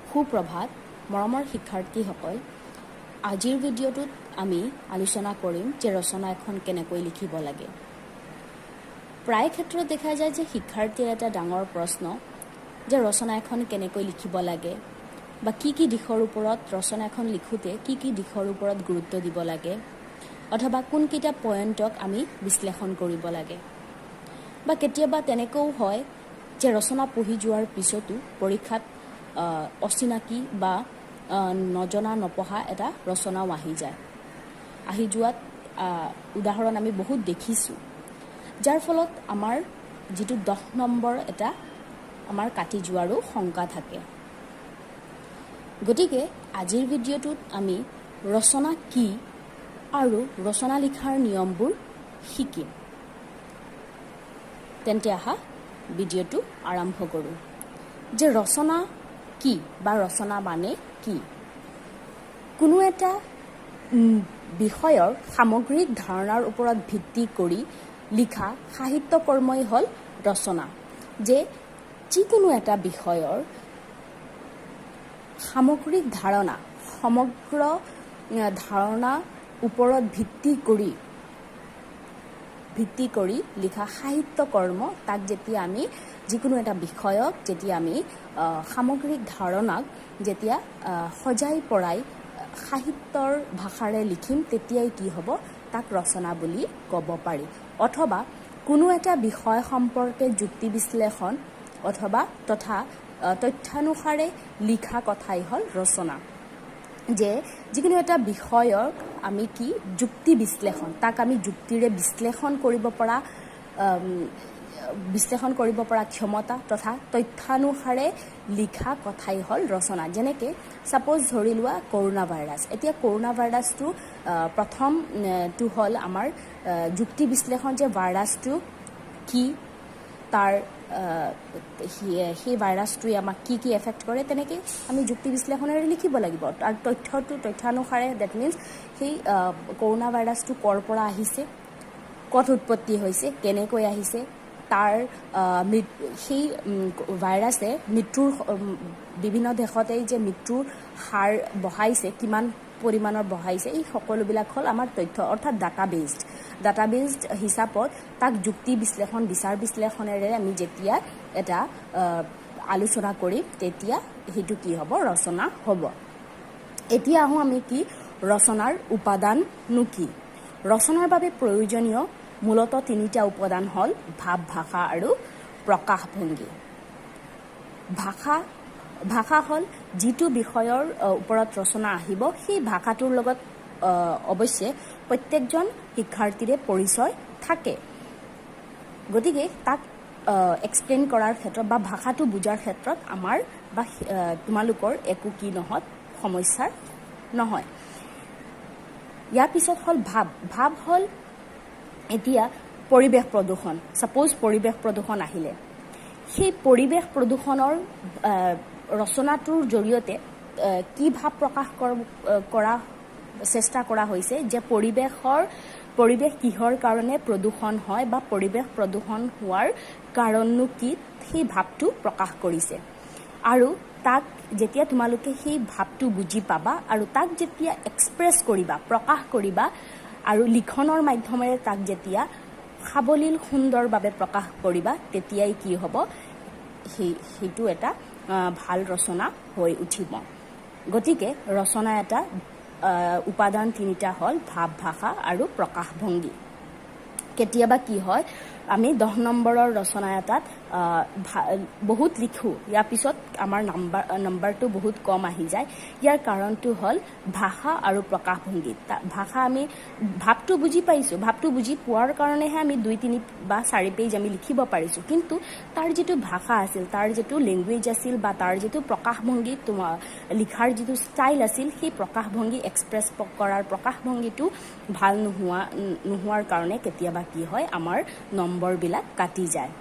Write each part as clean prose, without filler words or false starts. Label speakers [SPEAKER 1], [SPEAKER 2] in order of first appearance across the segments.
[SPEAKER 1] সুপ্ৰভাত মৰমৰ শিক্ষাৰ্থীসকল আজিৰ ভিডিঅ'টোত আমি আলোচনা কৰিম যে ৰচনা এখন কেনেকৈ লিখিব লাগে প্ৰায় ক্ষেত্ৰত দেখা যায় যে শিক্ষাৰ্থীৰ এটা ডাঙৰ প্ৰশ্ন যে ৰচনা এখন কেনেকৈ লিখিব লাগে বা কি দিশৰ ওপৰত ৰচনা এখন লিখোতে কি দিশৰ ওপৰত গুৰুত্ব দিব লাগে অথবা কোন কিটা পয়েন্টক আমি বিশ্লেষণ কৰিব লাগে বা কেতিয়াবা তেনেকও হয় যে ৰচনা পঢ়ি যোৱাৰ পিছতো পৰীক্ষাত অচিনাকি বা নজনা নপঢ়া এটা ৰচনাও আহি যোৱাত উদাহৰণ আমি বহুত দেখিছোঁ যাৰ ফলত আমাৰ যেটো 10 নম্বৰ এটা আমাৰ কাটি যোৱাৰো শংকা থাকে গতিকে আজিৰ ভিডিঅ'টোত আমি ৰচনা কি আৰু ৰচনা লিখাৰ নিয়মবোৰ শিকিম তেন্তে আহা ভিডিঅ'টো আৰম্ভ কৰোঁ যে ৰচনা কি বা ৰচনা মানে কি কোনো এটা বিষয়ৰ সামগ্ৰিক ধাৰণাৰ ওপৰত ভিত্তি কৰি লিখা সাহিত্য কৰ্মই হ'ল ৰচনা যে যিকোনো এটা বিষয়ৰ সামগ্ৰিক ধাৰণা সমগ্ৰ ধাৰণা ওপৰত ভিত্তি কৰি লিখা সাহিত্য কৰ্ম তাক যেতিয়া আমি যিকোনো এটা বিষয়ক যেতিয়া আমি সামগ্ৰিক ধাৰণাক যেতিয়া সজাই পৰাই সাহিত্যৰ ভাষাৰে লিখিম তেতিয়াই কি হ'ব তাক ৰচনা বুলি ক'ব পাৰি অথবা কোনো এটা বিষয় সম্পৰ্কে যুক্তি বিশ্লেষণ অথবা তথ্যানুসাৰে লিখা কথাই হ'ল ৰচনা যে যিকোনো এটা বিষয়ক আমি কি যুক্তি বিশ্লেষণ তাক আমি যুক্তিৰে বিশ্লেষণ কৰিব পৰা ক্ষমতা তথা তথ্যানুসাৰে লিখা কথাই হ'ল ৰচনা যেনেকে সাপোজ ধৰি লোৱা কৰোনা ভাইৰাছ এতিয়া কৰোনা ভাইৰাছটো প্ৰথমটো হ'ল আমাৰ যুক্তি বিশ্লেষণ যে ভাইৰাছটো কি তাৰ সেই ভাইৰাছটোৱে আমাক কি এফেক্ট কৰে তেনেকে আমি যুক্তি বিশ্লেষণেৰে লিখিব লাগিব আৰু তথ্যানুসাৰে দ্যাট মিন্স সেই কৰোনা ভাইৰাছটো ক'ৰ পৰা আহিছে ক'ত উৎপত্তি হৈছে কেনেকৈ আহিছে তাৰ সেই ভাইৰাছে মৃত্যুৰ বিভিন্ন দেশতেই যে মৃত্যুৰ হাৰ বঢ়াইছে কিমান পৰিমাণৰ বঢ়াইছে এই সকলোবিলাক হ'ল আমাৰ তথ্য অৰ্থাৎ ডাটাবেজড হিচাপত তাক যুক্তি বিশ্লেষণ বিচাৰ বিশ্লেষণেৰে আমি যেতিয়া এটা আলোচনা কৰিম তেতিয়া সেইটো কি হ'ব ৰচনা হ'ব এতিয়া আহোঁ আমি কি ৰচনাৰ উপাদাননো কি ৰচনাৰ বাবে প্ৰয়োজনীয় মূলতঃ তিনিটা উপাদান হ'ল ভাৱ ভাষা আৰু প্ৰকাশভংগী ভাষা হ'ল যিটো বিষয়ৰ ওপৰত ৰচনা আহিব সেই ভাষাটোৰ লগত অৱশ্যে প্ৰত্যেকজন শিক্ষাৰ্থীৰে পৰিচয় থাকে গতিকে তাক এক্সপ্লেইন কৰাৰ ক্ষেত্ৰত বা ভাষাটো বুজাৰ ক্ষেত্ৰত আমাৰ বা তোমালোকৰ একো কি নহয় সমস্যাৰ নহয় ইয়াৰ পিছত হ'ল ভাৱ হ'ল এতিয়া পৰিৱেশ প্ৰদূষণ সাপোজ পৰিৱেশ প্ৰদূষণ আহিলে সেই পৰিৱেশ প্ৰদূষণৰ ৰচনাটোৰ জৰিয়তে কি ভাৱ প্ৰকাশ কৰা চেষ্টা কৰা হৈছে যে পৰিৱেশ কিহৰ কাৰণে প্ৰদূষণ হয় বা পৰিৱেশ প্ৰদূষণ হোৱাৰ কাৰণনো কি সেই ভাৱটো প্ৰকাশ কৰিছে আৰু তাক যেতিয়া তোমালোকে সেই ভাৱটো বুজি পাবা আৰু তাক যেতিয়া এক্সপ্ৰেছ কৰিবা প্ৰকাশ কৰিবা আৰু লিখনৰ মাধ্যমেৰে তাক যেতিয়া সাৱলীল সুন্দৰভাৱে প্ৰকাশ কৰিবা তেতিয়াই কি হ'ব সেইটো এটা ভাল ৰচনা হৈ উঠিব গতিকে ৰচনা এটা উপাদান তিনিটা হ'ল ভাৱ ভাষা আৰু প্ৰকাশভংগী কেতিয়াবা কি হয় আমি 10 নম্বৰৰ ৰচনা এটাত বহুত লিখোঁ ইয়াৰ পিছত আমাৰ নম্বৰটো বহুত কম আহি যায় ইয়াৰ কাৰণটো হ'ল ভাষা আৰু প্ৰকাশভংগী ভাষা আমি ভাৱটো বুজি পাইছোঁ ভাৱটো বুজি পোৱাৰ কাৰণেহে আমি 2-3 বা 4 পেজ আমি লিখিব পাৰিছোঁ কিন্তু তাৰ যিটো ভাষা আছিল তাৰ যিটো লেংগুৱেজ আছিল বা তাৰ যিটো প্ৰকাশভংগী লিখাৰ যিটো ষ্টাইল আছিল সেই প্ৰকাশভংগী এক্সপ্ৰেছ কৰাৰ প্ৰকাশভংগীটো ভাল নোহোৱাৰ কাৰণে কেতিয়াবা কি হয় আমাৰ নম্বৰবিলাক কাটি যায়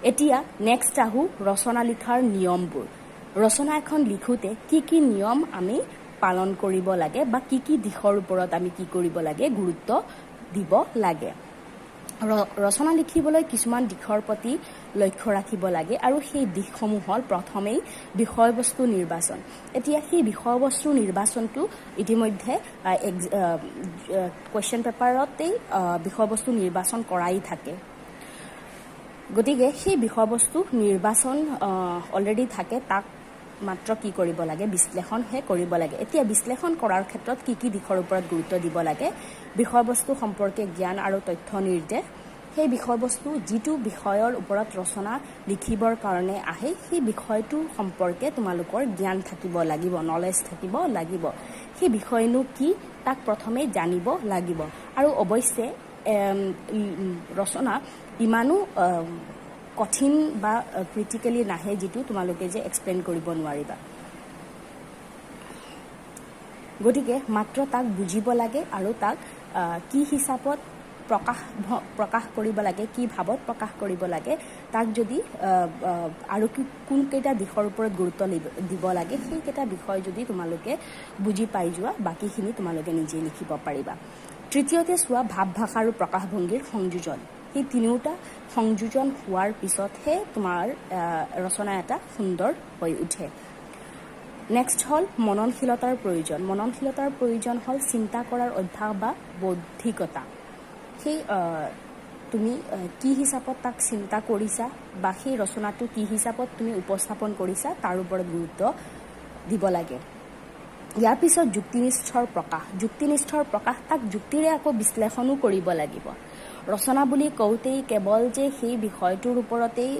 [SPEAKER 1] এতিয়া নেক্সট আহো ৰচনা লিখাৰ নিয়মবোৰ ৰচনা এখন লিখোতে কি নিয়ম আমি পালন কৰিব লাগে বা কি দিশৰ ওপৰত আমি কি কৰিব লাগে গুৰুত্ব দিব লাগে ৰচনা লিখিবলৈ কিছুমান দিশৰ প্ৰতি লক্ষ্য ৰাখিব লাগে আৰু সেই দিশসমূহ হ'ল প্ৰথমেই বিষয়বস্তু নিৰ্বাচন। এতিয়া সেই বিষয়বস্তু নিৰ্বাচনটো ইতিমধ্যে কুৱেশ্যন পেপাৰতেই বিষয়বস্তু নিৰ্বাচন কৰাই থাকে। গতিকে সেই বিষয়বস্তু নিৰ্বাচন অলৰেডি থাকে, তাক মাত্ৰ কি কৰিব লাগে, বিশ্লেষণহে কৰিব লাগে। এতিয়া বিশ্লেষণ কৰাৰ ক্ষেত্ৰত কি কি দিশৰ ওপৰত গুৰুত্ব দিব লাগে? বিষয়বস্তু সম্পৰ্কে জ্ঞান আৰু তথ্য নিৰ্দেশ, সেই বিষয়বস্তু যিটো বিষয়ৰ ওপৰত ৰচনা লিখিবৰ কাৰণে আহে সেই বিষয়টো সম্পৰ্কে তোমালোকৰ জ্ঞান থাকিব লাগিব, নলেজ থাকিব লাগিব। সেই বিষয়নো কি তাক প্ৰথমে জানিব লাগিব। আৰু অৱশ্যে ৰচনা ইমানো কঠিন বা ক্ৰিটিকেলি নাহে যিটো তোমালোকে যে এক্সপ্লেইন কৰিব নোৱাৰিবা। গতিকে মাত্ৰ তাক বুজিব লাগে আৰু তাক কি হিচাপত প্ৰকাশ কৰিব লাগে, কি ভাৱত প্ৰকাশ কৰিব লাগে, তাক যদি আৰু কোনকেইটা দিশৰ ওপৰত গুৰুত্ব দিব লাগে সেইকেইটা বিষয় যদি তোমালোকে বুজি পাই যোৱা, বাকীখিনি তোমালোকে নিজেই লিখিব পাৰিবা। তৃতীয়তে চোৱা ভাৱ-ভাষা আৰু প্ৰকাশভংগীৰ সংযোজন। সেই তিনিওটা সংযোজন হোৱাৰ পিছতহে তোমাৰ ৰচনা এটা সুন্দৰ হৈ উঠে। নেক্সট হ'ল মননশীলতাৰ প্ৰয়োজন। মননশীলতাৰ প্ৰয়োজন হ'ল চিন্তা কৰাৰ অভ্যাস বা বৌদ্ধিকতা। সেই তুমি কি হিচাপত তাক চিন্তা কৰিছা বা সেই ৰচনাটো কি হিচাপত তুমি উপস্থাপন কৰিছা তাৰ ওপৰত গুৰুত্ব দিব লাগে। ইয়াৰ পিছত যুক্তিনিষ্ঠৰ প্ৰকাশ। যুক্তিনিষ্ঠৰ প্ৰকাশ, তাক যুক্তিৰে আকৌ বিশ্লেষণো কৰিব লাগিব। ৰচনা বুলি কওঁতেই কেৱল যে সেই বিষয়টোৰ ওপৰতেই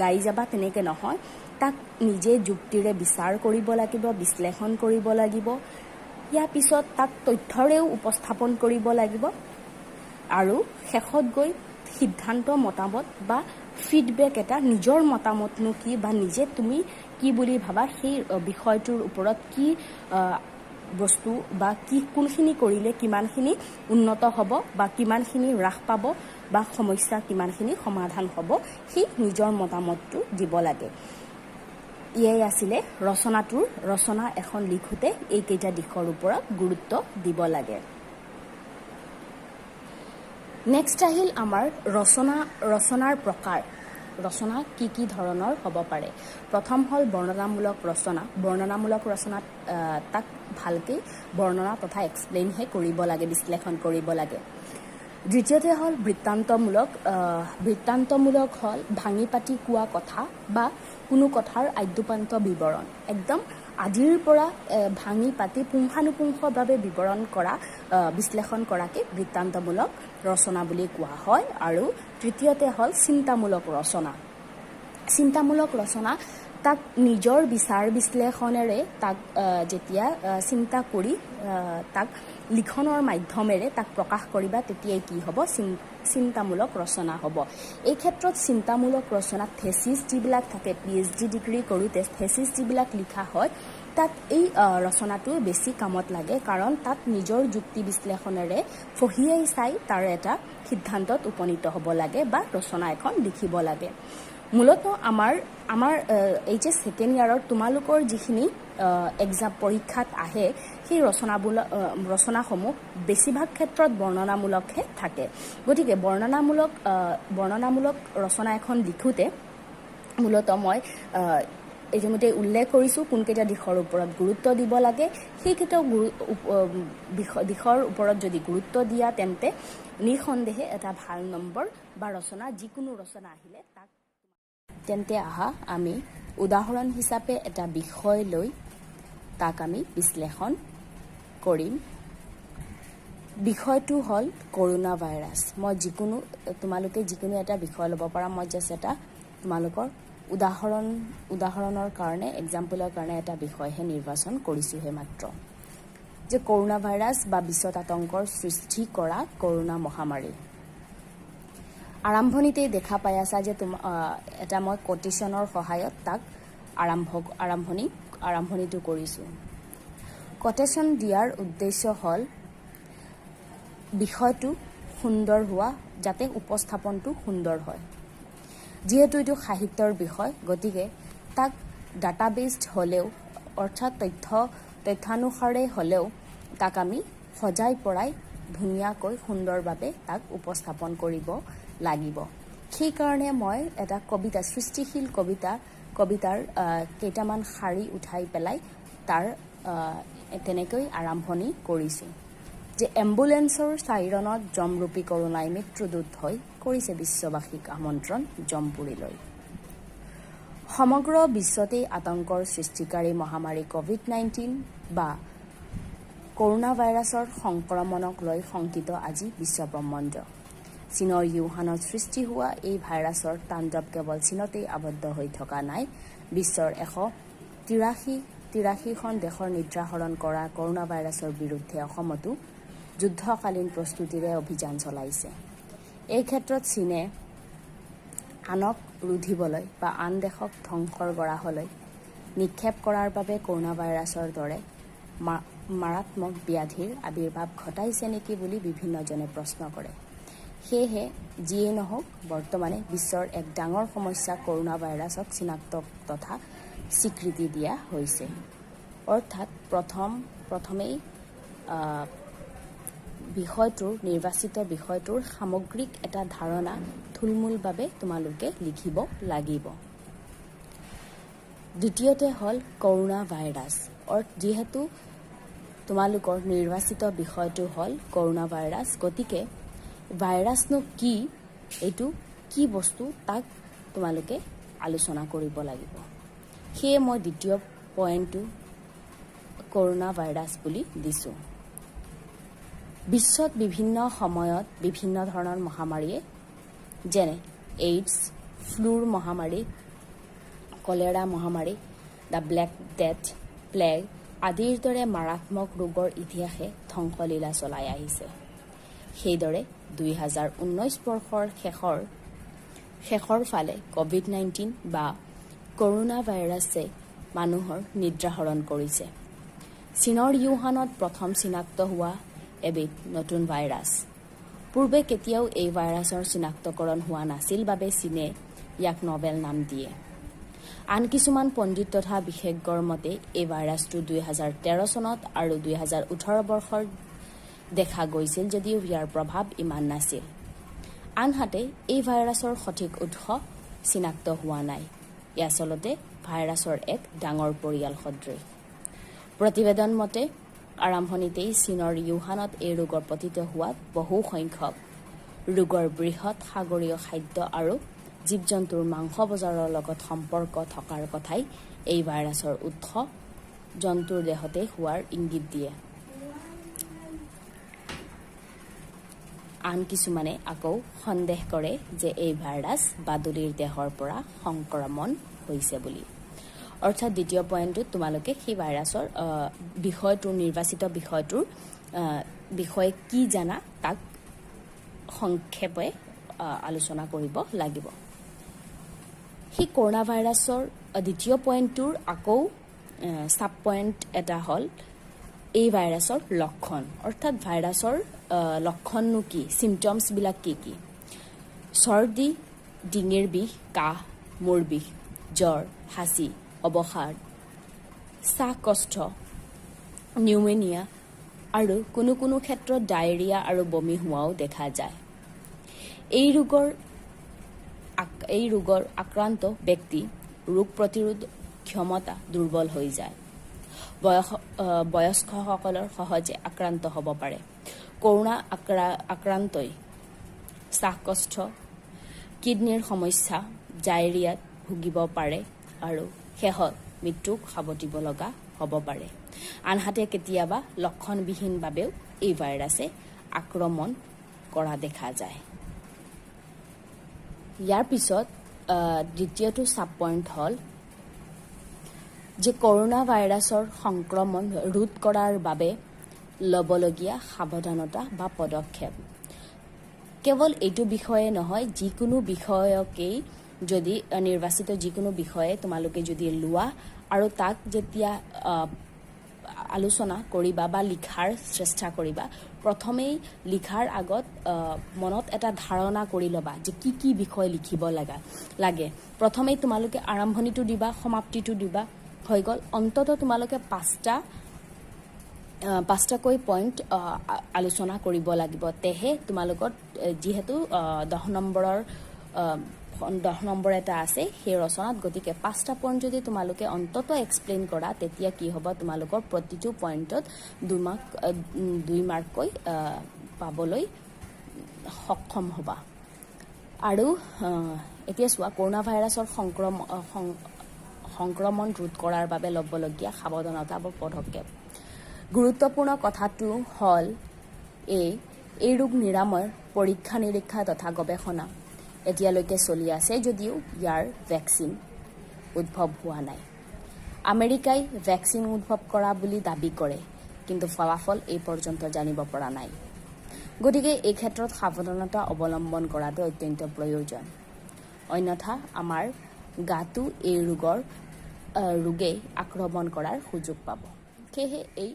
[SPEAKER 1] গাই যাবা তেনেকৈ নহয়, তাক নিজে যুক্তিৰে বিচাৰ কৰিব লাগিব, বিশ্লেষণ কৰিব লাগিব। ইয়াৰ পিছত তাক তথ্যৰেও উপস্থাপন কৰিব লাগিব আৰু শেষত গৈ সিদ্ধান্ত, মতামত বা ফিডবেক এটা, নিজৰ মতামতনো কি বা নিজে তুমি কি বুলি ভাবা, সেই বিষয়টোৰ ওপৰত কি বস্তু বা কোনখিনি কৰিলে কিমানখিনি উন্নত হ'ব বা কিমানখিনি হ্ৰাস পাব বা সমস্যা কিমানখিনি সমাধান হ'ব, সেই নিজৰ মতামতটো দিব লাগে। এয়াই আছিলে ৰচনা এখন লিখোঁতে এইকেইটা দিশৰ ওপৰত গুৰুত্ব দিব লাগে। নেক্সট আহিল আমাৰ ৰচনাৰ প্ৰকাৰ। ৰচনা কি কি ধৰণৰ হ'ব পাৰে? প্ৰথম হ'ল বৰ্ণনামূলক ৰচনা। বৰ্ণনামূলক ৰচনাত তাক ভালকৈ বৰ্ণনা তথা এক্সপ্লেইনহে কৰিব লাগে, বিশ্লেষণ কৰিব লাগে। দ্বিতীয়তে হ'ল বৃত্তান্তমূলক হ'ল ভাঙি পাতি কোৱা কথা বা কোনো কথাৰ আদ্যোপান্ত বিৱৰণ, একদম আদিৰ পৰা ভাঙি পাতি পুংখানুপুংখভাৱে বিৱৰণ কৰা, বিশ্লেষণ কৰাকে বৃত্তান্তমূলক ৰচনা বুলি কোৱা হয়। আৰু তৃতীয়তে হ'ল চিন্তামূলক ৰচনা। চিন্তামূলক ৰচনা, তাক নিজৰ বিচাৰ বিশ্লেষণেৰে তাক যেতিয়া চিন্তা কৰি তাক লিখনৰ মাধ্যমেৰে তাক প্ৰকাশ কৰিবা, তেতিয়াই কি হ'ব, চিন্তামূলক ৰচনা হ'ব। এই ক্ষেত্ৰত চিন্তামূলক ৰচনাত থেচিছ যিবিলাক থাকে, PhD ডিগ্ৰী কৰোঁতে থেচিছ যিবিলাক লিখা হয়, তাত এই ৰচনাটো বেছি কামত লাগে, কাৰণ তাত নিজৰ যুক্তি বিশ্লেষণেৰে ফহিয়াই চাই তাৰ এটা সিদ্ধান্তত উপনীত হ'ব লাগে বা ৰচনা এখন লিখিব লাগে। মূলত আমাৰ HS ছেকেণ্ড ইয়াৰত তোমালোকৰ যিখিনি এক্সাম পৰীক্ষাত আহে সেই ৰচনাসমূহ বেছিভাগ ক্ষেত্ৰত বৰ্ণনামূলকহে থাকে। গতিকে বৰ্ণনামূলক ৰচনা এখন লিখোঁতে মূলত মই ইতিমধ্যে উল্লেখ কৰিছোঁ কোনকেইটা দিশৰ ওপৰত গুৰুত্ব দিব লাগে। সেইকেইটা দিশৰ ওপৰত যদি গুৰুত্ব দিয়া তেন্তে নিঃসন্দেহে এটা ভাল নম্বৰ বা যিকোনো ৰচনা আহিলে তাক তেন্তে আমি উদাহৰণ হিচাপে এটা বিষয় লৈ তাক আমি বিশ্লেষণ কৰিম। বিষয়টো হ'ল কৰোণা ভাইৰাছ। তোমালোকে যিকোনো এটা বিষয় ল'ব পাৰা, মই জাষ্ট এটা তোমালোকৰ উদাহৰণৰ কাৰণে, এক্সাম্পলৰ কাৰণে এটা বিষয়হে নিৰ্বাচন কৰিছোঁহে মাত্ৰ, যে কৰোণা ভাইৰাছ বা বিশ্বত আতংকৰ সৃষ্টি কৰা কৰোণা মহামাৰী। আৰম্ভণিতেই দেখা পাই আছা যে এটা মই কোটেশ্যনৰ সহায়ত তাক আৰম্ভণিটো কৰিছোঁ। কোটেশ্যন দিয়াৰ উদ্দেশ্য হ'ল বিষয়টো সুন্দৰ হোৱা, যাতে উপস্থাপনটো সুন্দৰ হয়। যিহেতু এইটো সাহিত্যৰ বিষয়, গতিকে তাক ডাটাবেছড হ'লেও, অৰ্থাৎ তথ্যানুসাৰে হ'লেও তাক আমি সজাই পৰাই ধুনীয়াকৈ সুন্দৰভাৱে তাক উপস্থাপন কৰিব লাগিব। সেইকাৰণে মই এটা কবিতা, সৃষ্টিশীল কবিতাৰ কেইটামান শাৰী উঠাই পেলাই তাৰ তেনেকৈ আৰম্ভণি কৰিছোঁ যে এম্বুলেন্সৰ চাইৰণত যমৰূপী কৰোণাই মৃত্যুদূত হৈ কৰিছে বিশ্ববাসীক আমন্ত্ৰণ যমপুৰীলৈ। সমগ্ৰ বিশ্বতেই আতংকৰ সৃষ্টিকাৰী মহামাৰী ক'ভিড-19 বা কৰোণা ভাইৰাছৰ সংক্ৰমণক লৈ শংকিত আজি বিশ্বব্ৰহ্মাণ্ড। চীনৰ ইউহানত সৃষ্টি হোৱা এই ভাইৰাছৰ তাণ্ডৱ কেৱল চীনতেই আবদ্ধ হৈ থকা নাই। বিশ্বৰ 183খন দেশৰ নিদ্ৰাহৰণ কৰা কৰোণা ভাইৰাছৰ বিৰুদ্ধে অসমতো যুদ্ধকালীন প্ৰস্তুতিৰে অভিযান চলাইছে। এই ক্ষেত্ৰত চীনে আনক ৰুধিবলৈ বা আন দেশক ধ্বংসৰ গৰাহলৈ নিক্ষেপ কৰাৰ বাবে কৰোণা ভাইৰাছৰ দৰে মাৰাত্মক ব্যাধিৰ আৱিৰ্ভাৱ ঘটাইছে নেকি বুলি বিভিন্নজনে প্ৰশ্ন কৰে। সেয়েহে যিয়েই নহওক, বৰ্তমানে বিশ্বৰ এক ডাঙৰ সমস্যা কৰোণা ভাইৰাছক চিনাক্ত তথা স্বীকৃতি দিয়া হৈছে। অৰ্থাৎ প্ৰথমেই নিৰ্বাচিত বিষয়টোৰ সামগ্ৰিক এটা ধাৰণা থুলমূলভাৱে তোমালোকে লিখিব লাগিব। দ্বিতীয়তে হ'ল কৰোণা ভাইৰাছ। যিহেতু তোমালোকৰ নিৰ্বাচিত বিষয়টো হ'ল কৰোণা ভাইৰাছ, গতিকে ভাইৰাছনো কি, এইটো কি বস্তু তাক তোমালোকে আলোচনা কৰিব লাগিব। সেয়ে মই দ্বিতীয় পইণ্টটো কৰোণা ভাইৰাছ বুলি দিছোঁ। বিশ্বত বিভিন্ন সময়ত বিভিন্ন ধৰণৰ মহামাৰীয়ে যেনে এইডছ, ফ্লুৰ মহামাৰী, কলেৰা মহামাৰী, দ্য ব্লেক ডেথ, প্লেগ আদিৰ দৰে মাৰাত্মক ৰোগৰ ইতিহাসে ধ্বংসলীলা চলাই আহিছে। সেইদৰে 2019 বৰ্ষৰ শেষৰ ফালে ক'ভিড-19 বা কৰোণা ভাইৰাছে মানুহৰ নিদ্ৰাহৰণ কৰিছে। চীনৰ ইউহানত প্ৰথম চিনাক্ত হোৱা এবিধ নতুন ভাইৰাছ। পূৰ্বে কেতিয়াও এই ভাইৰাছৰ চিনাক্তকৰণ হোৱা নাছিল বাবে চীনে ইয়াক নভেল নাম দিয়ে। আন কিছুমান পণ্ডিত তথা বিশেষজ্ঞৰ মতে এই ভাইৰাছটো 2013 চনত আৰু 2018 বৰ্ষৰ দেখা গৈছিল যদিও ইয়াৰ প্ৰভাৱ ইমান নাছিল। আনহাতে এই ভাইৰাছৰ সঠিক উৎস চিনাক্ত হোৱা নাই। ই আচলতে ভাইৰাছৰ এক ডাঙৰ পৰিয়াল সদৃশ। প্ৰতিবেদন মতে আৰম্ভণিতেই চীনৰ ইউহানত এই ৰোগৰ পতিত হোৱাত বহু সংখ্যক ৰোগৰ বৃহৎ সাগৰীয় খাদ্য আৰু জীৱ-জন্তুৰ মাংস বজাৰৰ লগত সম্পৰ্ক থকাৰ কথাই এই ভাইৰাছৰ উৎস জন্তুৰ দেহতে হোৱাৰ ইংগিত দিয়ে। আন কিছুমানে আকৌ সন্দেহ কৰে যে এই ভাইৰাছ বাদুলিৰ দেহৰ পৰা সংক্ৰমণ হৈছে বুলি। অৰ্থাৎ দ্বিতীয় পইণ্টটোত তোমালোকে সেই ভাইৰাছৰ নিৰ্বাচিত বিষয়টোৰ বিষয়ে কি জানা তাক সংক্ষেপে আলোচনা কৰিব লাগিব। সেই কৰোণা ভাইৰাছৰ দ্বিতীয় পইণ্টটোৰ আকৌ সাব পইণ্ট এটা হ'ল এই ভাইৰাছৰ লক্ষণ। অৰ্থাৎ ভাইৰাছৰ লক্ষণনো কি, চিমটমছবিলাক কি কি? চৰ্দি, ডিঙিৰ বিষ, কাহ, মূৰ বিষ, জ্বৰ, হাঁচি, অৱসাদ, শ্বাসকষ্ট, নিউমোনিয়া আৰু কোনো কোনো ক্ষেত্ৰত ডায়েৰিয়া আৰু বমি হোৱাও দেখা যায়। এই ৰোগৰ আক্ৰান্ত ব্যক্তি ৰোগ প্ৰতিৰোধ ক্ষমতা দুৰ্বল হৈ যায়। বয়স্কসকলৰ সহজে আক্ৰান্ত হ'ব পাৰে। কৰোণা আক্ৰান্তই শ্বাসকষ্ট, কিডনিৰ সমস্যা, ডায়েৰিয়াত ভুগিব পাৰে আৰু শেষত মৃত্যুক সাৱটিব লগা হ'ব পাৰে। আনহাতে কেতিয়াবা লক্ষণবিহীনভাৱেও এই ভাইৰাছে আক্ৰমণ কৰা দেখা যায়। ইয়াৰ পিছত দ্বিতীয়টো সাব পইণ্ট হ'ল যে কৰোণা ভাইৰাছৰ সংক্ৰমণ ৰোধ কৰাৰ বাবে ল'বলগীয়া সাৱধানতা বা পদক্ষেপ। কেৱল এইটো বিষয়ে নহয়, যিকোনো বিষয়কেই যদি নিৰ্বাচিত যিকোনো বিষয়ে তোমালোকে যদি লোৱা আৰু তাক যেতিয়া আলোচনা কৰিবা বা লিখাৰ চেষ্টা কৰিবা, প্ৰথমেই লিখাৰ আগত মনত এটা ধাৰণা কৰি ল'বা যে কি কি বিষয় লিখিব লাগে। প্ৰথমেই তোমালোকে আৰম্ভণিটো দিবা, সমাপ্তিটো দিবা, হৈ গ'ল। অন্ততঃ তোমালোকে 5টাকৈ পইণ্ট আলোচনা কৰিব লাগিব তেহে তোমালোকৰ যিহেতু 10 নম্বৰ এটা আছে সেই ৰচনাত গতিকে 5টা পইণ্ট যদি তোমালোকে অন্তত এক্সপ্লেইন কৰা তেতিয়া কি হ'ব তোমালোকৰ প্ৰতিটো পইণ্টত 2 মাৰ্ককৈ পাবলৈ সক্ষম হ'বা আৰু এতিয়া চোৱা কৰোনা ভাইৰাছৰ সংক্ৰমণ ৰোধ কৰাৰ বাবে ল'বলগীয়া সাৱধানতা বা পদক্ষেপ গুৰুত্বপূৰ্ণ কথাটো হ'ল এই ৰোগ নিৰাময়ৰ পৰীক্ষা নিৰীক্ষা তথা গৱেষণা এতিয়ালৈকে চলি আছে যদিও ইয়াৰ ভেকচিন উদ্ভৱ হোৱা নাই আমেৰিকাই ভেকচিন উদ্ভৱ কৰা বুলি দাবী কৰে কিন্তু ফলাফল এই পৰ্যন্ত জানিব পৰা নাই গতিকে এই ক্ষেত্ৰত সাৱধানতা অৱলম্বন কৰাটো অত্যন্ত প্ৰয়োজন অন্যথা আমাৰ গাটো এই ৰোগে আক্ৰমণ কৰাৰ সুযোগ পাব সেয়েহে এই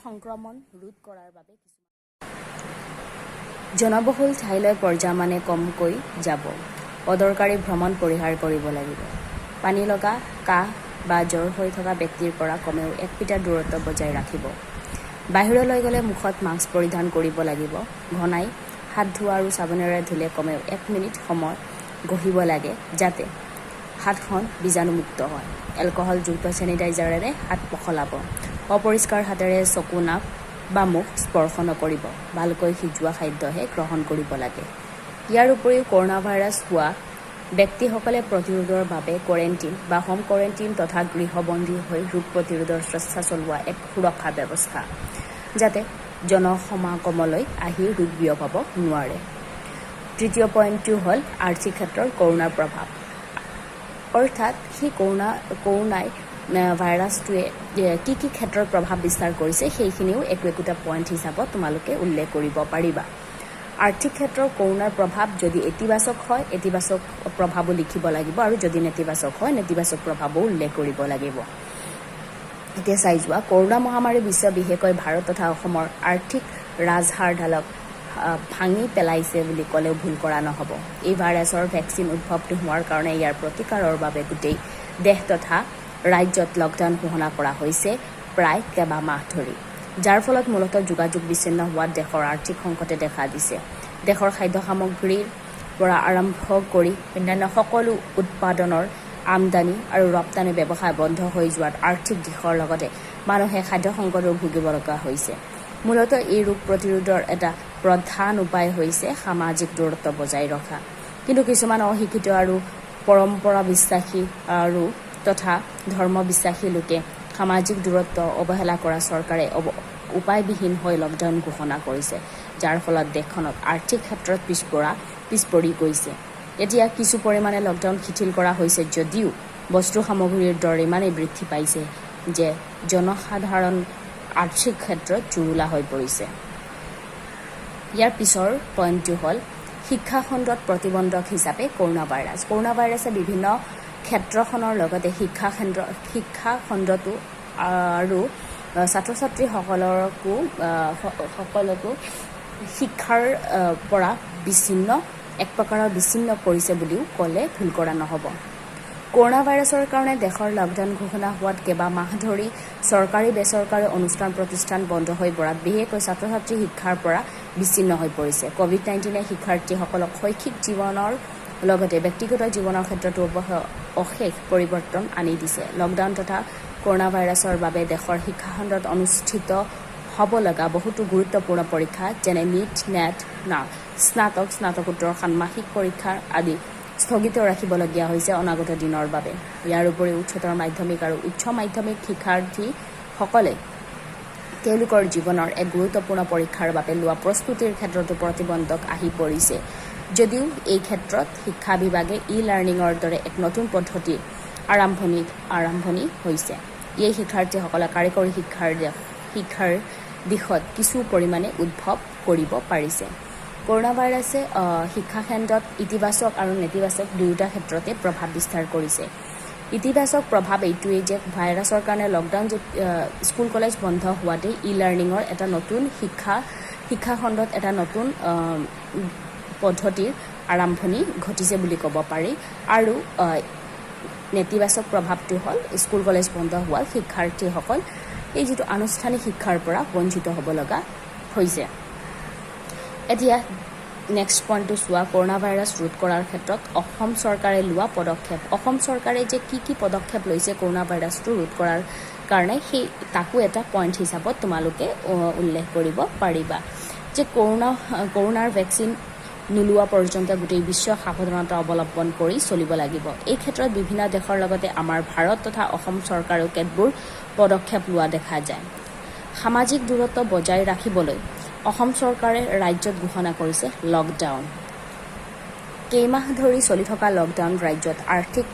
[SPEAKER 1] সংক্ৰমণ ৰোধ কৰাৰ বাবে জনবহুল ঠাইলৈ পৰ্যায়মানে কমকৈ যাব অদৰকাৰী ভ্ৰমণ পৰিহাৰ কৰিব লাগিব পানী লগা কাহ বা জ্বৰ হৈ থকা ব্যক্তিৰ পৰা কমেও 1 মিটাৰ দূৰত্ব বজাই ৰাখিব বাহিৰলৈ গ'লে মুখত মাস্ক পৰিধান কৰিব লাগিব ঘনাই হাত ধোৱা আৰু চাবোনেৰে ধুলে কমেও 1 মিনিট সময় ঘঁহিব লাগে যাতে হাতখন বীজাণুমুক্ত হয় এলকহলযুক্ত চেনিটাইজাৰেৰে হাত পখলাব অপৰিষ্কাৰ হাতেৰে চকু নাক বা মুখ স্পৰ্শ নকৰিব ভালকৈ সিজোৱা খাদ্যহে গ্ৰহণ কৰিব লাগে ইয়াৰ উপৰিও কৰোনা ভাইৰাছ হোৱা ব্যক্তিসকলে প্ৰতিৰোধৰ বাবে কোৱাৰেণ্টাইন বা হোম কোৱাৰেণ্টাইন তথা গৃহবন্দী হৈ ৰোগ প্ৰতিৰোধৰ চেষ্টা চলোৱা এক সুৰক্ষা ব্যৱস্থা যাতে জনসমাগমলৈ আহি ৰোগ বিয়পাব নোৱাৰে তৃতীয় পইণ্টটো হ'ল আৰ্থিক ক্ষেত্ৰৰ কৰোনাৰ প্ৰভাৱ অৰ্থাৎ সেই কৰোনাই ভাইৰাছটোৱে কি ক্ষেত্ৰৰ প্ৰভাৱ বিস্তাৰ কৰিছে সেইখিনিও একোটা পইণ্ট হিচাপত তোমালোকে উল্লেখ কৰিব পাৰিবা আৰ্থিক ক্ষেত্ৰৰ কৰোনাৰ প্ৰভাৱ যদি ইতিবাচক হয় ইতিবাচক প্ৰভাৱো লিখিব লাগিব আৰু যদি নেতিবাচক হয় নেতিবাচক প্ৰভাৱো উল্লেখ কৰিব লাগিব এতিয়া চাই যোৱা কৰোনা মহামাৰী বিশ্ব বিশেষকৈ ভাৰত তথা অসমৰ আৰ্থিক ৰাজহাড়ডালক ভাঙি পেলাইছে বুলি ক'লেও ভুল কৰা নহ'ব এই ভাইৰাছৰ ভেকচিন উদ্ভৱ নোহোৱাৰ কাৰণে ইয়াৰ প্ৰতিকাৰৰ বাবে গোটেই দেশ তথা ৰাজ্যত লকডাউন ঘোষণা কৰা হৈছে প্ৰায় কেইবামাহ ধৰি যাৰ ফলত মূলতঃ যোগাযোগ বিচ্ছিন্ন হোৱাত দেশৰ আৰ্থিক সংকটে দেখা দিছে দেশৰ খাদ্য সামগ্ৰীৰ পৰা আৰম্ভ কৰি অন্যান্য সকলো উৎপাদনৰ আমদানি আৰু ৰপ্তানি ব্যৱসায় বন্ধ হৈ যোৱাত আৰ্থিক দিশৰ লগতে মানুহে খাদ্য সংকটও ভুগিব লগা হৈছে মূলতঃ এই ৰোগ প্ৰতিৰোধৰ এটা প্ৰধান উপায় হৈছে সামাজিক দূৰত্ব বজাই ৰখা কিন্তু কিছুমান অশিক্ষিত আৰু পৰম্পৰা বিশ্বাসী আৰু তথা ধৰ্ম বিশ্বাসী লোকে সামাজিক দূৰত্ব অৱহেলা কৰা চৰকাৰে উপায়বিহীন হৈ লকডাউন ঘোষণা কৰিছে যাৰ ফলত দেশখনত আৰ্থিক ক্ষেত্ৰত পিছপৰি গৈছে এতিয়া কিছু পৰিমাণে লকডাউন শিথিল কৰা হৈছে যদিও বস্তু সামগ্ৰীৰ দৰ ইমানেই বৃদ্ধি পাইছে যে জনসাধাৰণ আৰ্থিক ক্ষেত্ৰত জুৰুলা হৈ পৰিছে ইয়াৰ পিছৰ পইণ্টটো হ'ল শিক্ষা খণ্ডত প্ৰতিবন্ধক হিচাপে কৰোনা ভাইৰাছে বিভিন্ন ক্ষেত্ৰখনৰ লগতে শিক্ষা খণ্ডটো আৰু ছাত্ৰ ছাত্ৰীসকলকো শিক্ষাৰ পৰা এক প্ৰকাৰৰ বিচ্ছিন্ন কৰিছে বুলিও ক'লে ভুল কৰা নহ'ব কৰোনা ভাইৰাছৰ কাৰণে দেশৰ লকডাউন ঘোষণা হোৱাত কেইবামাহ ধৰি চৰকাৰী বেচৰকাৰী অনুষ্ঠান প্ৰতিষ্ঠান বন্ধ হৈ পৰাত বিশেষকৈ ছাত্ৰ ছাত্ৰী শিক্ষাৰ পৰা বিচ্ছিন্ন হৈ পৰিছে COVID-19 শিক্ষাৰ্থীসকলক শৈক্ষিক জীৱনৰ লগতে ব্যক্তিগত জীৱনৰ ক্ষেত্ৰতো অশেষ পৰিৱৰ্তন আনি দিছে লকডাউন তথা কৰোনা ভাইৰাছৰ বাবে দেশৰ শিক্ষা খণ্ডত অনুষ্ঠিত হ'ব লগা বহুতো গুৰুত্বপূৰ্ণ পৰীক্ষা যেনে নিট নেট স্নাতকোত্তৰ ষান্মাসিক পৰীক্ষা আদি স্থগিত ৰাখিবলগীয়া হৈছে অনাগত দিনৰ বাবে ইয়াৰ উপৰি উচ্চতৰ মাধ্যমিক আৰু উচ্চ মাধ্যমিক শিক্ষাৰ্থীসকলে তেওঁলোকৰ জীৱনৰ এক গুৰুত্বপূৰ্ণ পৰীক্ষাৰ বাবে লোৱা প্ৰস্তুতিৰ ক্ষেত্ৰতো প্ৰতিবন্ধক আহি পৰিছে যদিও এই ক্ষেত্ৰত শিক্ষা বিভাগে ই-লাৰ্ণিঙৰ দৰে এক নতুন পদ্ধতিৰ আৰম্ভণি হৈছে এই শিক্ষাৰ্থীসকলে কাৰিকৰী শিক্ষাৰ দিশত কিছু পৰিমাণে উদ্ভৱ কৰিব পাৰিছে কৰোনা ভাইৰাছে শিক্ষা খণ্ডত ইতিবাচক আৰু নেতিবাচক দুয়োটা ক্ষেত্ৰতে প্ৰভাৱ বিস্তাৰ কৰিছে ইতিবাচক প্ৰভাৱ এইটোৱেই যে ভাইৰাছৰ কাৰণে লকডাউন স্কুল কলেজ বন্ধ হোৱাতে ই-লাৰ্ণিঙৰ এটা নতুন শিক্ষা খণ্ডত এটা নতুন পদ্ধতিৰ আৰম্ভণি ঘটিছে বুলি ক'ব পাৰি আৰু নেতিবাচক প্ৰভাৱটো হ'ল স্কুল কলেজ বন্ধ হোৱা শিক্ষাৰ্থীসকল এই যিটো আনুষ্ঠানিক শিক্ষাৰ পৰা বঞ্চিত হ'ব লগা হৈছে। এতিয়া নেক্সট পইণ্টটো চোৱা, কৰোণা ভাইৰাছ ৰোধ কৰাৰ ক্ষেত্ৰত অসম চৰকাৰে লোৱা পদক্ষেপ। অসম চৰকাৰে যে কি পদক্ষেপ লৈছে কৰোণা ভাইৰাছটো ৰোধ কৰাৰ কাৰণে সেই তাকো এটা পইণ্ট হিচাপত তোমালোকে উল্লেখ কৰিব পাৰিবা যে কৰোণাৰ ভেকচিন নোলোৱা পৰ্যন্ত গোটেই বিশ্ব সাৱধানতা অৱলম্বন কৰি চলিব লাগিব। এই ক্ষেত্ৰত বিভিন্ন দেশৰ লগতে আমাৰ ভাৰত তথা অসম চৰকাৰেও কেতবোৰ পদক্ষেপ লোৱা দেখা যায়। সামাজিক দূৰত্ব বজাই ৰাখিবলৈ অসম চৰকাৰে ৰাজ্যত ঘোষণা কৰিছে লকডাউন। কেইমাহ ধৰি চলি থকা লকডাউন ৰাজ্যত আৰ্থিক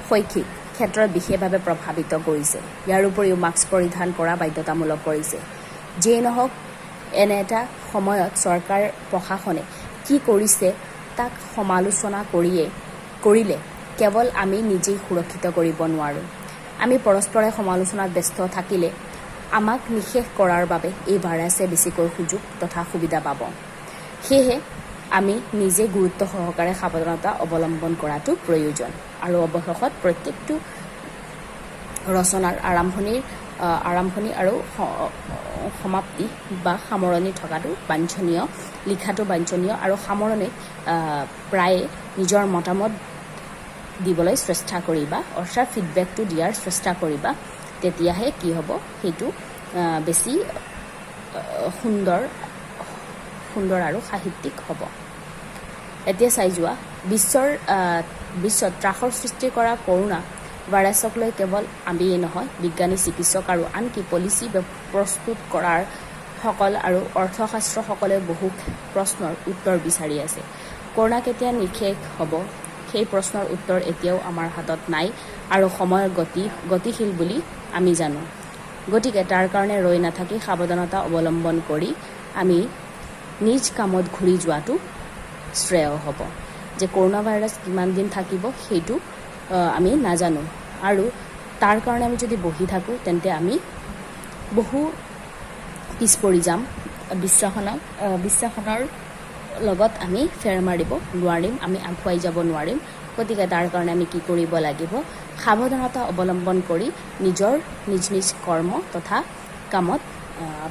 [SPEAKER 1] শৈক্ষিক ক্ষেত্ৰত বিশেষভাৱে প্ৰভাৱিত কৰিছে। ইয়াৰ উপৰিও মাস্ক পৰিধান কৰা বাধ্যতামূলক কৰিছে। যিয়ে নহওক এনে এটা সময়ত চৰকাৰ প্ৰশাসনে কি কৰিছে তাক সমালোচনা কৰিলে কেৱল আমি নিজেই সুৰক্ষিত কৰিব নোৱাৰোঁ। আমি পৰস্পৰে সমালোচনাত ব্যস্ত থাকিলে আমাক নিষেধ কৰাৰ বাবে এই ভাইৰাছে বেছিকৈ সুযোগ তথা সুবিধা পাব। সেয়েহে আমি নিজে গুৰুত্ব সহকাৰে সাৱধানতা অৱলম্বন কৰাটো প্ৰয়োজন। আৰু অৱশেষত প্ৰত্যেকটো ৰচনাৰ আৰম্ভণি আৰু সমাপ্তি বা সামৰণি থকাটো বাঞ্ছনীয়, লিখাটো বাঞ্ছনীয় আৰু সামৰণিত প্ৰায়ে নিজৰ মতামত দিবলৈ চেষ্টা কৰিবা, অৰ্থাৎ ফিডবেকটো দিয়াৰ চেষ্টা কৰিবা। তেতিয়াহে কি হ'ব, সেইটো বেছি সুন্দৰ আৰু সাহিত্যিক হ'ব। এতিয়া চাই যোৱা, বিশ্বত ত্ৰাসৰ সৃষ্টি কৰা কৰোণা ভাইৰাছক লৈ কেৱল আমিয়েই নহয়, বিজ্ঞানী, চিকিৎসক আৰু আনকি পলিচি প্ৰস্তুত কৰাৰ সকল আৰু অৰ্থশাস্ত্ৰসকলে বহু প্ৰশ্নৰ উত্তৰ বিচাৰি আছে। কৰোণা কেতিয়া নিশেষ হ'ব সেই প্ৰশ্নৰ উত্তৰ এতিয়াও আমাৰ হাতত নাই আৰু সময় গতিশীল বুলি আমি জানো। গতিকে তাৰ কাৰণে ৰৈ নাথাকি সাৱধানতা অৱলম্বন কৰি আমি নিজ কামত ঘূৰি যোৱাটো শ্ৰেয় হ'ব। যে কৰোণা ভাইৰাছ কিমান দিন থাকিব সেইটো আমি নাজানো, আৰু তাৰ কাৰণে আমি যদি বহি থাকোঁ তেন্তে আমি বহু পিছ পৰি যাম। বিশ্বাসনৰ লগত আমি ফেৰ মাৰিব নোৱাৰিম, আমি আগুৱাই যাব নোৱাৰিম। গতিকে তাৰ কাৰণে আমি কি কৰিব লাগিব, সাৱধানতা অৱলম্বন কৰি নিজ কৰ্ম তথা কামত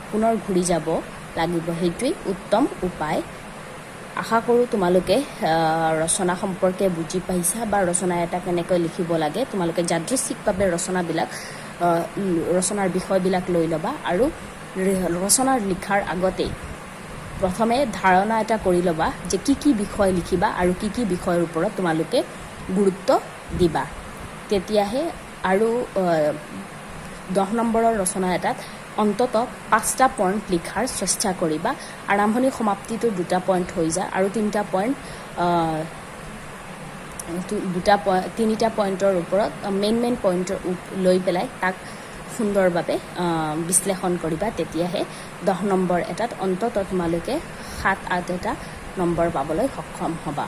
[SPEAKER 1] পুনৰ ঘূৰি যাব লাগিব। সেইটোৱেই উত্তম উপায়। আশা কৰোঁ তোমালোকে ৰচনা সম্পৰ্কে বুজি পাইছা বা ৰচনা এটা কেনেকৈ লিখিব লাগে। তোমালোকে যাদৃচ্ছিকভাৱে ৰচনাৰ বিষয়বিলাক লৈ ল'বা আৰু ৰচনা লিখাৰ আগতেই প্ৰথমে ধাৰণা এটা কৰি ল'বা যে কি বিষয় লিখিবা আৰু কি বিষয়ৰ ওপৰত তোমালোকে গুৰুত্ব দিবা। তেতিয়াহে আৰু 10 নম্বৰৰ ৰচনা এটাত অন্ততঃ 5টা পইণ্ট লিখাৰ চেষ্টা কৰিবা। আৰম্ভণি সমাপ্তিটো 2টা পইণ্ট হৈ যায় আৰু 3টা পইণ্টৰ ওপৰত মেইন পইণ্ট লৈ পেলাই তাক সুন্দৰভাৱে বিশ্লেষণ কৰিবা। তেতিয়াহে 10 নম্বৰ এটাত অন্ততঃ তোমালোকে 7-8 নম্বৰ পাবলৈ সক্ষম হ'বা।